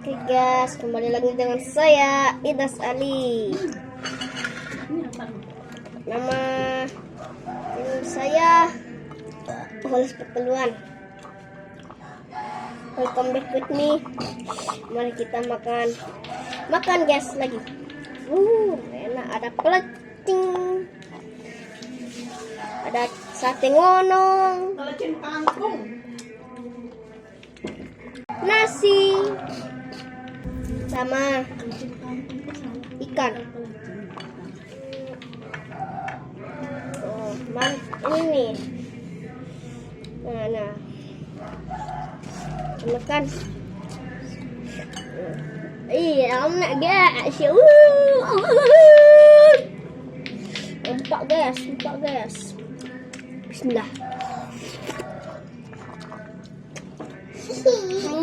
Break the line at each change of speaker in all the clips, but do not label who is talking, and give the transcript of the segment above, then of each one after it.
Oke guys, kembali lagi dengan saya Idas Ali. Nama channel saya Holes Perteluan. Welcome back with me. Mari kita makan guys lagi. Enak, ada peleting, ada sate ngonong, nasi sama ikan. Ini nih. Nah. Makan. Iya, enak guys. Empat guys. Bismillah.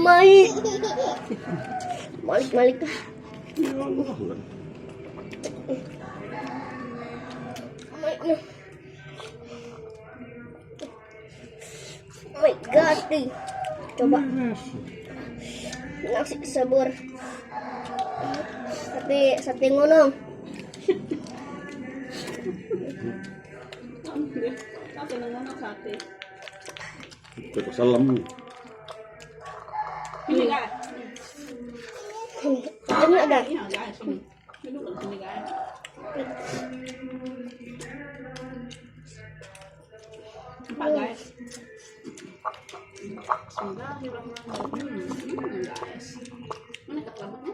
Malik. Oh my god, nih. Coba nasi sabur sate ngonong.
Salam.
Ini ada.
Pak guys. Guys. Mana ketelapaknya?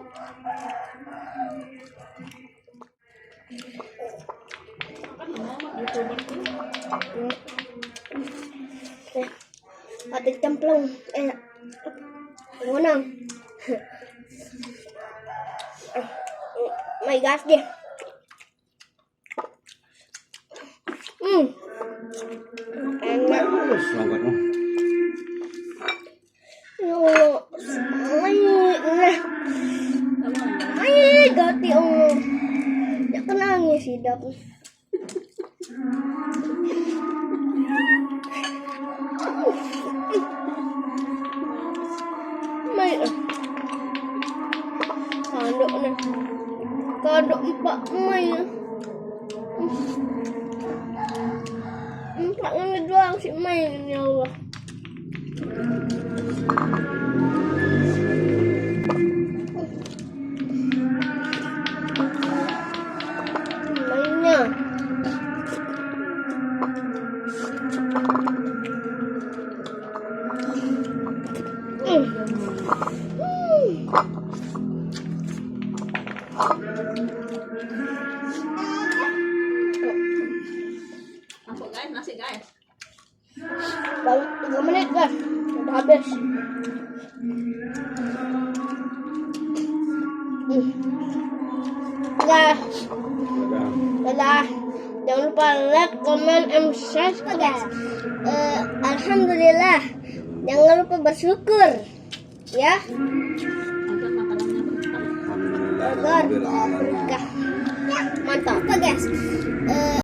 Kan mau YouTuber tuh.
Ada cemplung. Ngonong. My gosh deh. Enak. Gati ya nangis hidup. Kandok empat empat ngejual si main ya Allah.
Masuk guys, nasi guys.
Baru 3 menit guys, udah habis. Dadah. Jangan lupa like, comment, and subscribe guys. Alhamdulillah. Jangan lupa bersyukur ya. Agar berkah. Mantap guys.